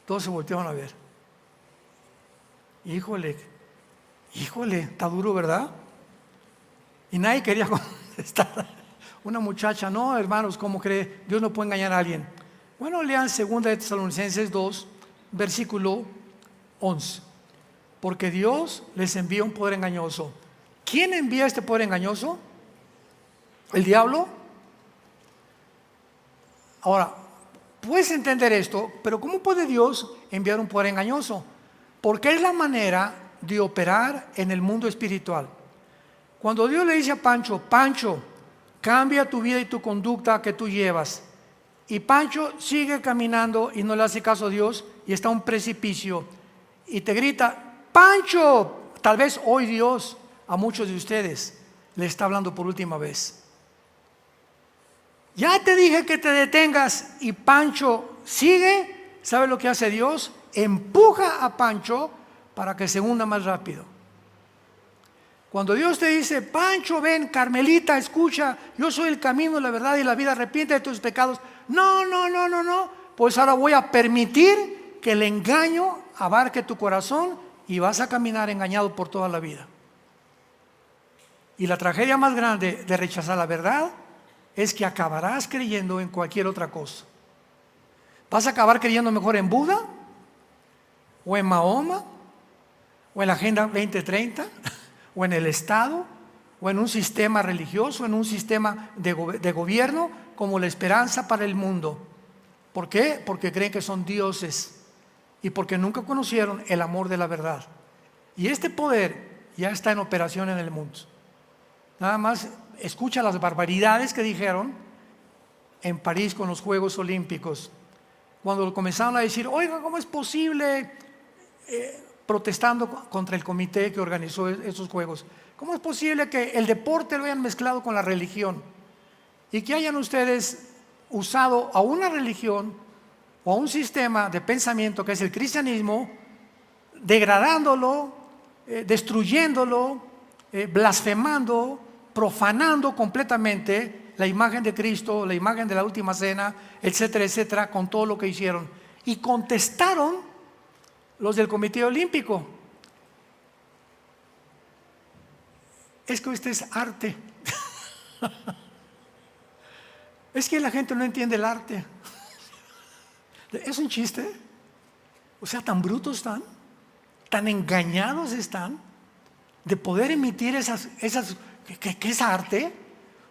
S1: Todos se voltearon a ver. Híjole, está duro, ¿verdad? Y nadie quería contestar. Una muchacha, no, hermanos, ¿cómo cree? Dios no puede engañar a alguien. Bueno, lean 2 de Tesalonicenses 2, versículo 11. Porque Dios les envía un poder engañoso. ¿Quién envía este poder engañoso? ¿El diablo? Ahora, puedes entender esto, pero ¿cómo puede Dios enviar un poder engañoso? Porque es la manera de operar en el mundo espiritual. Cuando Dios le dice a Pancho, Pancho, cambia tu vida y tu conducta que tú llevas, y Pancho sigue caminando y no le hace caso a Dios y está a un precipicio y te grita, Pancho, tal vez hoy Dios a muchos de ustedes le está hablando por última vez. Ya te dije que te detengas y Pancho sigue. ¿Sabe lo que hace Dios? Empuja a Pancho para que se hunda más rápido. Cuando Dios te dice, Pancho, ven, Carmelita, escucha, yo soy el camino, la verdad y la vida, arrepiente de tus pecados. No, pues ahora voy a permitir que el engaño abarque tu corazón y vas a caminar engañado por toda la vida. Y la tragedia más grande de rechazar la verdad es que acabarás creyendo en cualquier otra cosa. Vas a acabar creyendo mejor en Buda, o en Mahoma, o en la Agenda 2030, o en el Estado, o en un sistema religioso, en un sistema de gobierno, como la esperanza para el mundo. ¿Por qué? Porque creen que son dioses y porque nunca conocieron el amor de la verdad. Y este poder ya está en operación en el mundo. Nada más escucha las barbaridades que dijeron en París con los Juegos Olímpicos, cuando comenzaron a decir, oiga, ¿cómo es posible? Protestando contra el comité que organizó esos Juegos, ¿cómo es posible que el deporte lo hayan mezclado con la religión? Y que hayan ustedes usado a una religión o a un sistema de pensamiento que es el cristianismo, degradándolo, destruyéndolo, blasfemando, profanando completamente la imagen de Cristo, la imagen de la última cena, etcétera, etcétera, con todo lo que hicieron. Y contestaron los del Comité Olímpico: es que esto es arte. Es que la gente no entiende el arte. ¿Es un chiste? O sea, tan brutos están, tan engañados están de poder emitir esas ¿qué es arte?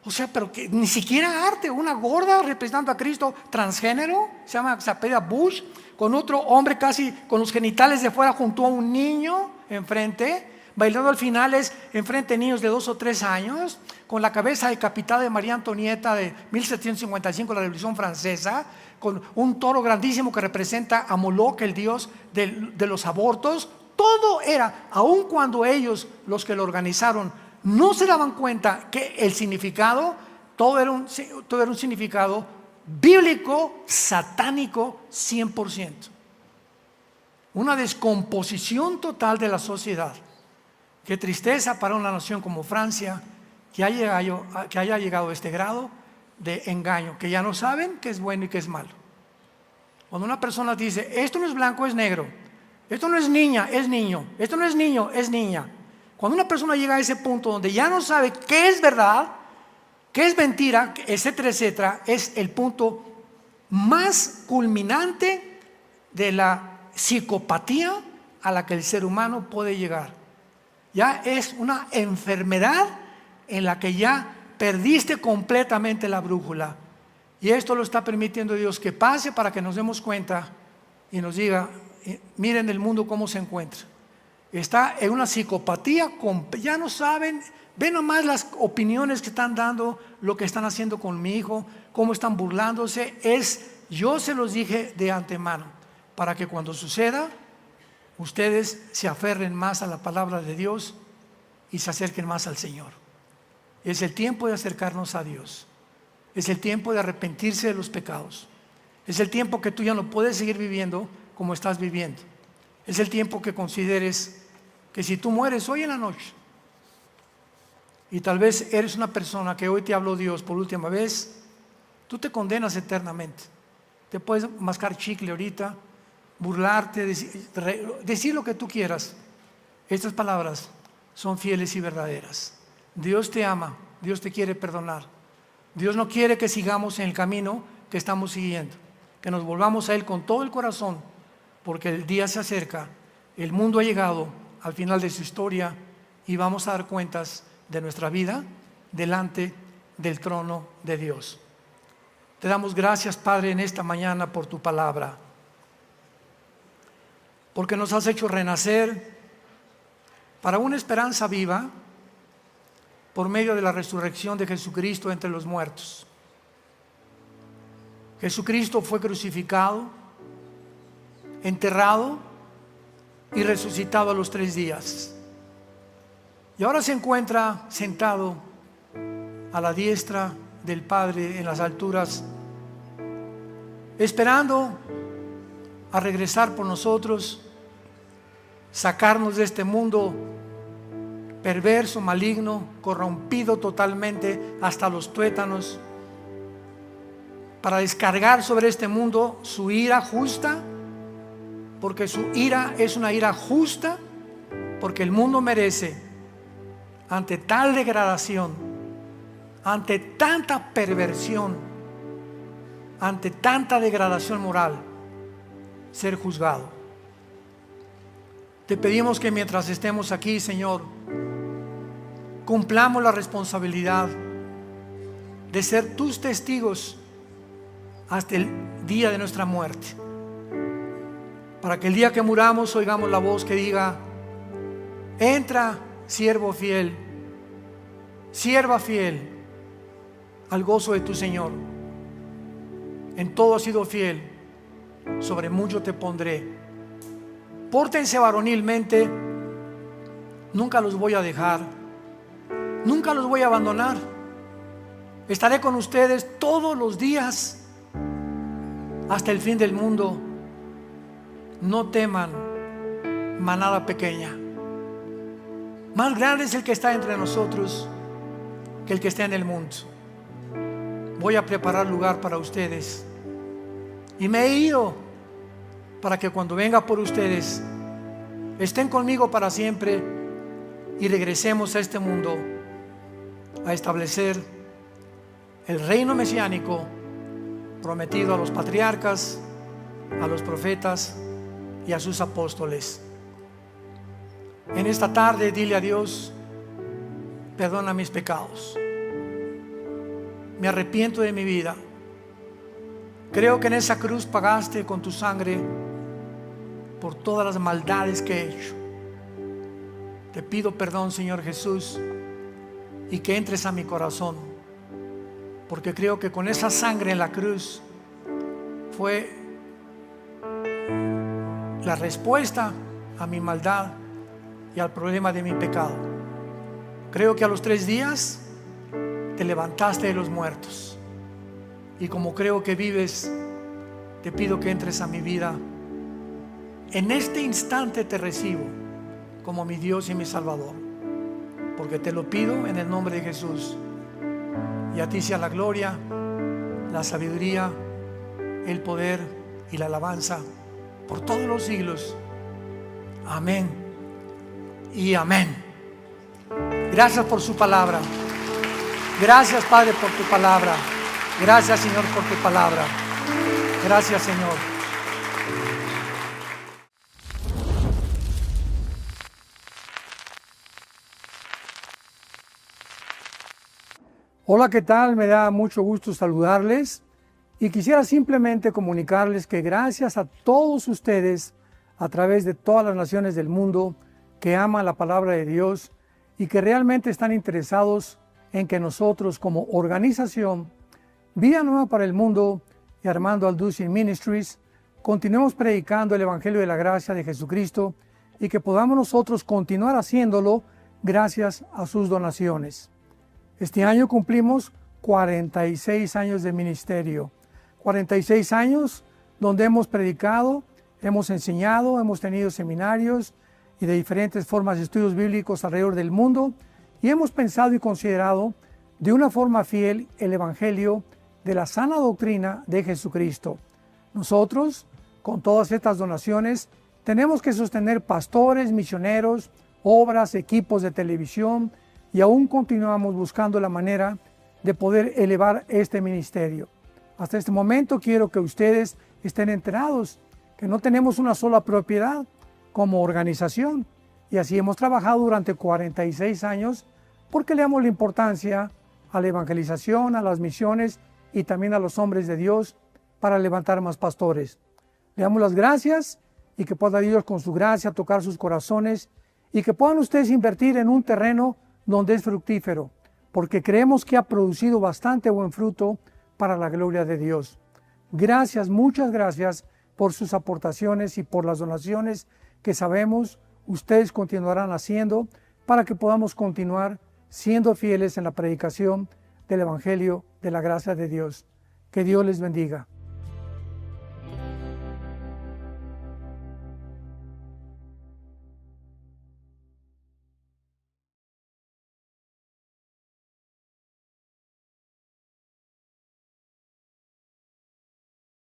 S1: O sea, pero que ni siquiera arte. Una gorda representando a Cristo transgénero, se apellida Bush, con otro hombre casi con los genitales de fuera junto a un niño enfrente, bailando al final enfrente de niños de 2 o 3 años, con la cabeza decapitada de María Antonieta de 1755, la Revolución Francesa, con un toro grandísimo que representa a Moloch, el dios de los abortos. Todo era, aun cuando ellos, los que lo organizaron, no se daban cuenta que el significado, todo era un significado bíblico, satánico, 100%. Una descomposición total de la sociedad. Qué tristeza para una nación como Francia que haya llegado a este grado de engaño, que ya no saben qué es bueno y qué es malo. Cuando una persona dice, esto no es blanco, es negro, esto no es niña, es niño, esto no es niño, es niña. Cuando una persona llega a ese punto donde ya no sabe qué es verdad, ¿Qué es mentira? Etcétera, etcétera. Es el punto más culminante de la psicopatía a la que el ser humano puede llegar. Ya es una enfermedad en la que ya perdiste completamente la brújula. Y esto lo está permitiendo Dios que pase para que nos demos cuenta y nos diga, miren el mundo cómo se encuentra. Está en una psicopatía, ya no saben, ven nomás las opiniones que están dando, lo que están haciendo con mi hijo, cómo están burlándose. Yo se los dije de antemano, para que cuando suceda, ustedes se aferren más a la palabra de Dios y se acerquen más al Señor. Es el tiempo de acercarnos a Dios. Es el tiempo de arrepentirse de los pecados. Es el tiempo que tú ya no puedes seguir viviendo como estás viviendo. Es el tiempo que consideres que si tú mueres hoy en la noche y tal vez eres una persona que hoy te habló Dios por última vez, tú te condenas eternamente. Te puedes mascar chicle ahorita, burlarte, decir lo que tú quieras. Estas palabras son fieles y verdaderas. Dios te ama, Dios te quiere perdonar. Dios no quiere que sigamos en el camino que estamos siguiendo, que nos volvamos a Él con todo el corazón, porque el día se acerca, el mundo ha llegado al final de su historia y vamos a dar cuentas de nuestra vida delante del trono de Dios. Te damos gracias, Padre, en esta mañana por tu palabra, porque nos has hecho renacer para una esperanza viva por medio de la resurrección de Jesucristo entre los muertos. Jesucristo fue crucificado, enterrado y resucitado a los 3 días. Y ahora se encuentra sentado a la diestra del Padre en las alturas, esperando a regresar por nosotros, sacarnos de este mundo perverso, maligno, corrompido totalmente hasta los tuétanos, para descargar sobre este mundo su ira justa, porque su ira es una ira justa, porque el mundo merece, ante tal degradación, ante tanta perversión, ante tanta degradación moral, ser juzgado. Te pedimos que mientras estemos aquí, Señor, cumplamos la responsabilidad de ser tus testigos hasta el día de nuestra muerte, para que el día que muramos oigamos la voz que diga: entra, siervo fiel, sierva fiel, al gozo de tu Señor. En todo has sido fiel, sobre mucho te pondré. Pórtense varonilmente, nunca los voy a dejar, nunca los voy a abandonar. Estaré con ustedes todos los días hasta el fin del mundo. No teman, manada pequeña. Más grande es el que está entre nosotros que el que está en el mundo. Voy a preparar lugar para ustedes y me he ido para que cuando venga por ustedes estén conmigo para siempre y regresemos a este mundo a establecer el reino mesiánico prometido a los patriarcas, a los profetas y a sus apóstoles. En esta tarde dile a Dios: perdona mis pecados, me arrepiento de mi vida, creo que en esa cruz pagaste con tu sangre por todas las maldades que he hecho. Te pido perdón, Señor Jesús, y que entres a mi corazón, porque creo que con esa sangre en la cruz fue la respuesta a mi maldad y al problema de mi pecado. Creo que a los 3 días te levantaste de los muertos, y como creo que vives, te pido que entres a mi vida. En este instante te recibo como mi Dios y mi Salvador, porque te lo pido en el nombre de Jesús. Y a ti sea la gloria, la sabiduría, el poder y la alabanza por todos los siglos. Amén y amén. Gracias por su palabra. Gracias, Padre, por tu palabra. Gracias, Señor, por tu palabra. Gracias, Señor. Hola, ¿qué tal? Me da mucho gusto saludarles y quisiera simplemente comunicarles que gracias a todos ustedes a través de todas las naciones del mundo que aman la palabra de Dios y que realmente están interesados en que nosotros como organización Vida Nueva para el Mundo y Armando Alducin Ministries continuemos predicando el Evangelio de la Gracia de Jesucristo y que podamos nosotros continuar haciéndolo gracias a sus donaciones. Este año cumplimos 46 años de ministerio, 46 años donde hemos predicado, hemos enseñado, hemos tenido seminarios y de diferentes formas de estudios bíblicos alrededor del mundo y hemos pensado y considerado de una forma fiel el Evangelio de la sana doctrina de Jesucristo. Nosotros, con todas estas donaciones, tenemos que sostener pastores, misioneros, obras, equipos de televisión y aún continuamos buscando la manera de poder elevar este ministerio. Hasta este momento quiero que ustedes estén enterados que no tenemos una sola propiedad como organización y así hemos trabajado durante 46 años porque le damos la importancia a la evangelización, a las misiones y también a los hombres de Dios para levantar más pastores. Le damos las gracias y que pueda Dios con su gracia tocar sus corazones y que puedan ustedes invertir en un terreno donde es fructífero, porque creemos que ha producido bastante buen fruto para la gloria de Dios. Gracias, muchas gracias por sus aportaciones y por las donaciones que sabemos ustedes continuarán haciendo para que podamos continuar siendo fieles en la predicación del Evangelio de la gracia de Dios. Que Dios les bendiga.